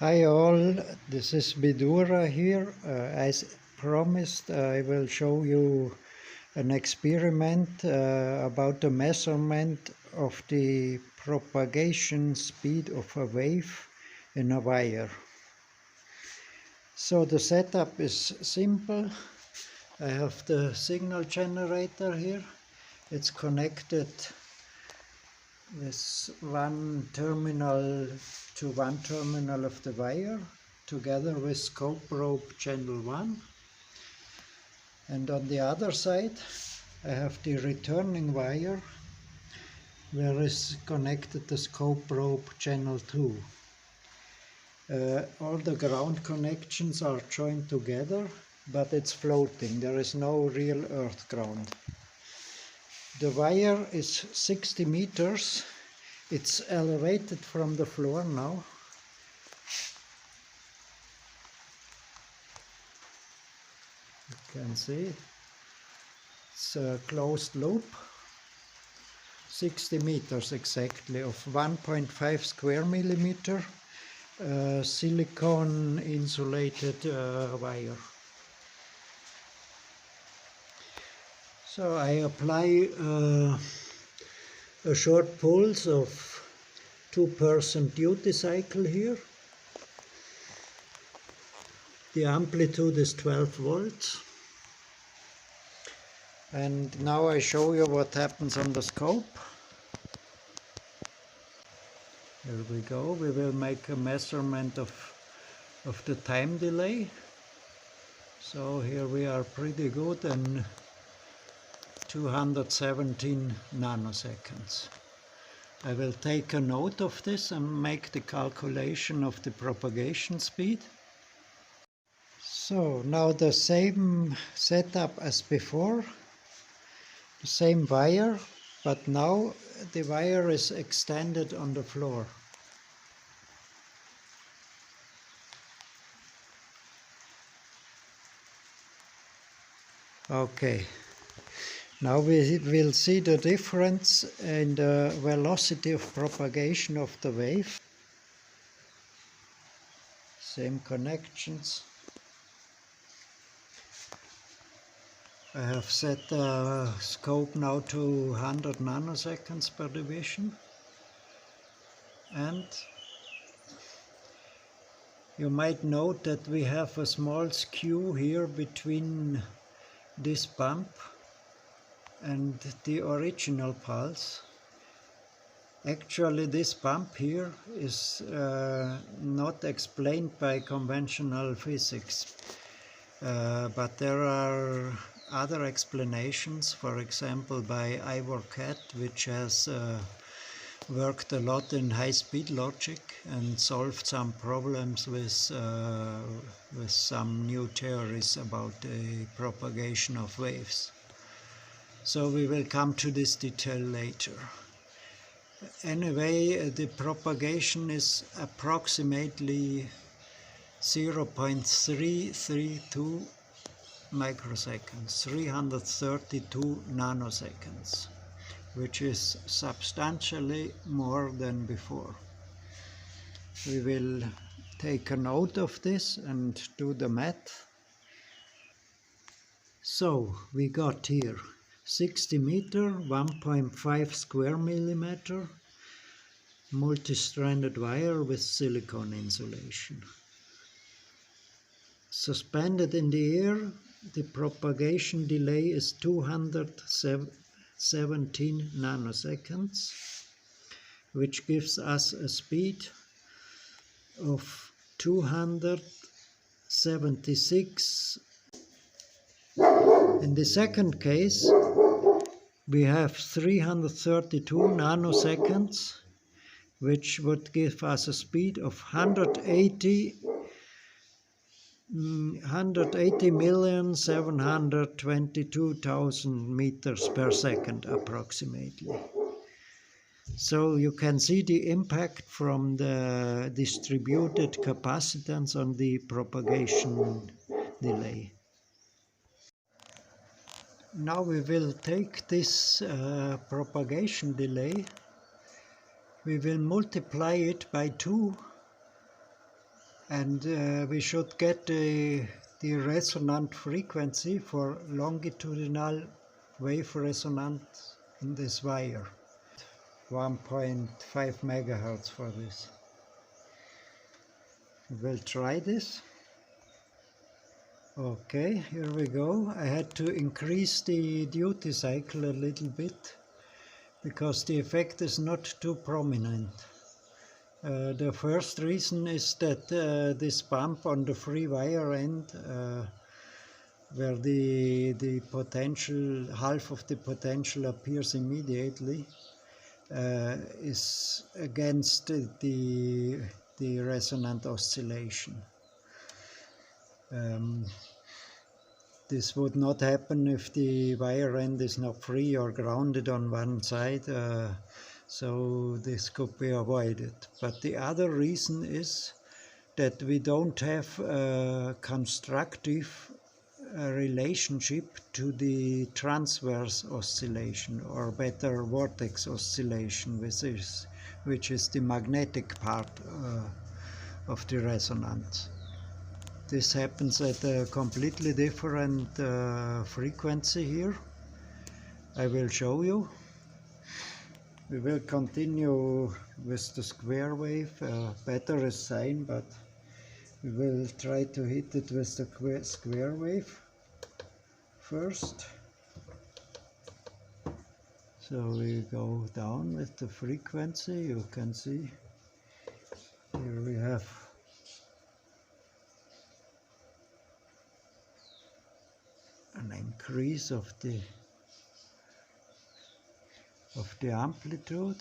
Hi all, this is Bidura here. As promised, I will show you an experiment about the measurement of the propagation speed of a wave in a wire. So the setup is simple. I have the signal generator here. It's connected with one terminal to one terminal of the wire together with scope probe channel 1, and on the other side I have the returning wire where is connected the scope probe channel 2. All the ground connections are joined together, but it's floating, there is no real earth ground. The wire is 60 meters. It's elevated from the floor now. You can see it's a closed loop. 60 meters exactly of 1.5 square millimeter silicone insulated wire. So I apply a short pulse of 2% duty cycle here. The amplitude is 12 volts. And now I show you what happens on the scope. Here we go. We will make a measurement of the time delay. So here we are pretty good in 217 nanoseconds. I will take a note of this and make the calculation of the propagation speed. So now the same setup as before, the same wire, but now the wire is extended on the floor. Okay, now we will see the difference in the velocity of propagation of the wave. Same connections. I have set the scope now to 100 nanoseconds per division, and you might note that we have a small skew here between this bump and the original pulse. Actually, this bump here is not explained by conventional physics, but there are other explanations, for example by Ivor Cat, which has worked a lot in high-speed logic and solved some problems with some new theories about the propagation of waves. So we will come to this detail later. Anyway, the propagation is approximately 0.332 microseconds, 332 nanoseconds, which is substantially more than before. We will take a note of this and do the math. So we got here 60 meter, 1.5 square millimeter, multi-stranded wire with silicone insulation. Suspended in the air, the propagation delay is 217 nanoseconds, which gives us a speed of 276. In the second case, we have 332 nanoseconds, which would give us a speed of 180,722,000 meters per second approximately. So you can see the impact from the distributed capacitance on the propagation delay. Now we will take this propagation delay, we will multiply it by 2 and we should get the resonant frequency for longitudinal wave resonance in this wire. 1.5 megahertz for this. We'll try this. Okay, here we go. I had to increase the duty cycle a little bit because the effect is not too prominent. The first reason is that this bump on the free wire end, where the potential, half of the potential appears immediately, is against the resonant oscillation. This would not happen if the wire end is not free or grounded on one side, so this could be avoided. But the other reason is that we don't have a constructive relationship to the transverse oscillation, or better vortex oscillation, which is the magnetic part of the resonance. This happens at a completely different frequency here. I will show you. We will continue with the square wave, better is sine, but we will try to hit it with the square wave first. So we go down with the frequency. You can see here we have an increase of the amplitude.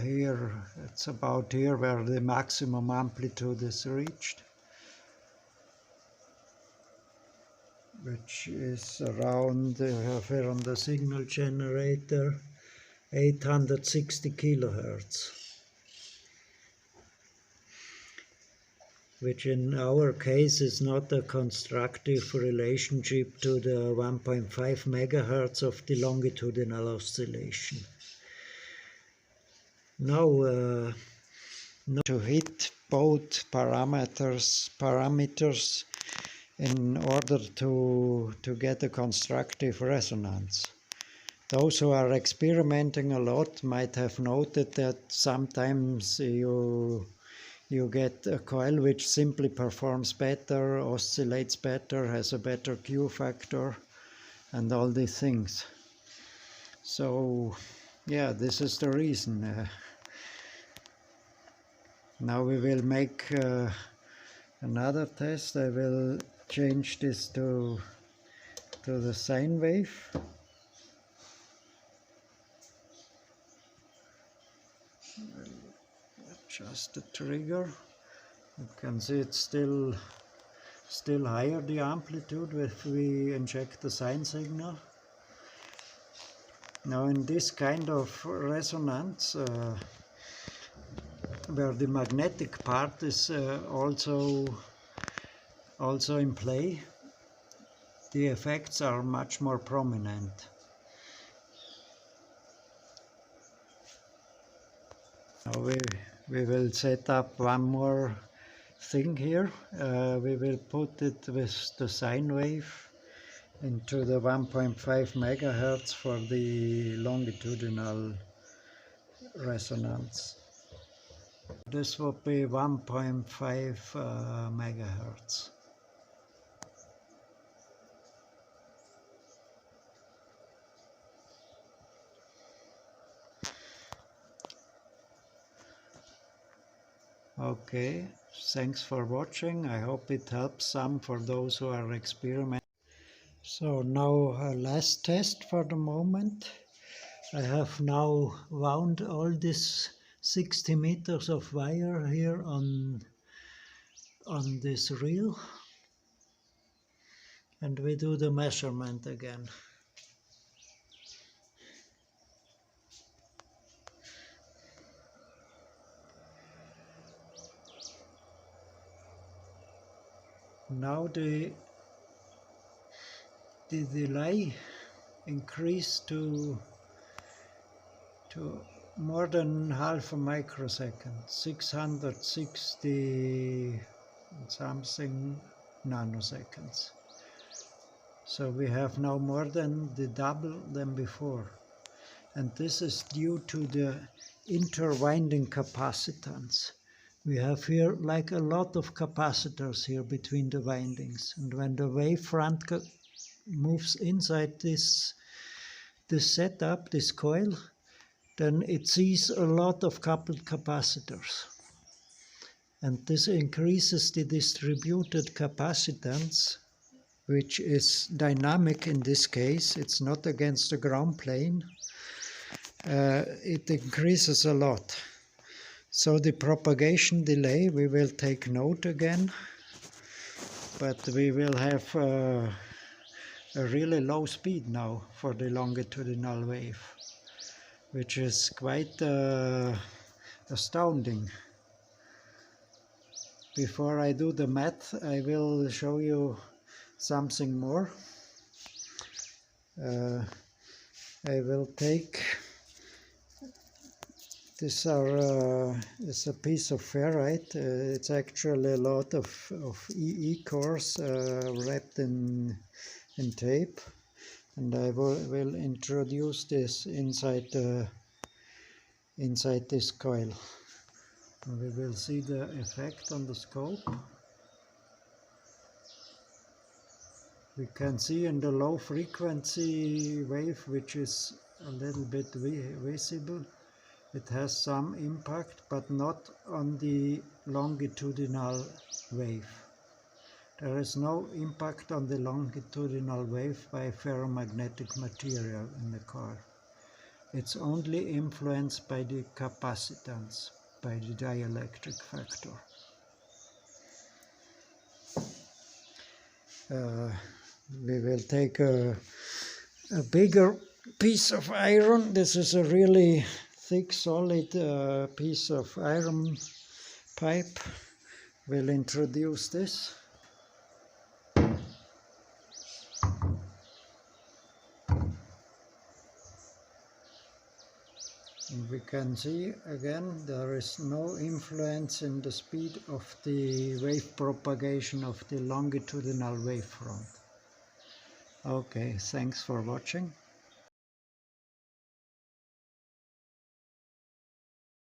Here it's about here where the maximum amplitude is reached, which is around, I have here on the signal generator, 860 kilohertz, which in our case is not a constructive relationship to the 1.5 megahertz of the longitudinal oscillation. Now, to hit both parameters in order to get a constructive resonance. Those who are experimenting a lot might have noted that sometimes you get a coil which simply performs better, oscillates better, has a better Q factor, and all these things. So, yeah, this is the reason. Now we will make another test. I will change this to the sine wave. Adjust the trigger. You can see it's still higher, the amplitude, if we inject the sine signal. Now in this kind of resonance, where the magnetic part is also in play, the effects are much more prominent. Now we will set up one more thing here. We will put it with the sine wave into the 1.5 megahertz for the longitudinal resonance. This will be 1.5 megahertz. Okay, thanks for watching. I hope it helps some for those who are experimenting. So now a last test for the moment. I have now wound all this 60 meters of wire here on this reel, and we do the measurement again. Now the delay increase to more than half a microsecond, 660 something nanoseconds. So we have now more than the double than before. And this is due to the interwinding capacitance. We have here like a lot of capacitors here between the windings. And when the wavefront moves inside this setup, this coil, then it sees a lot of coupled capacitors. And this increases the distributed capacitance, which is dynamic in this case. It's not against the ground plane. It increases a lot. So the propagation delay, we will take note again, but we will have a really low speed now for the longitudinal wave, which is quite astounding. Before I do the math, I will show you something more. I will take this is a piece of ferrite. It's actually a lot of EE cores wrapped in tape, and I will introduce this inside this coil. We will see the effect on the scope. We can see in the low frequency wave, which is a little bit visible, it has some impact, but not on the longitudinal wave. There is no impact on the longitudinal wave by ferromagnetic material in the car. It's only influenced by the capacitance, by the dielectric factor. We will take a bigger piece of iron. This is a really thick, solid piece of iron pipe. We'll introduce this. And we can see again there is no influence in the speed of the wave propagation of the longitudinal wavefront. Okay, thanks for watching.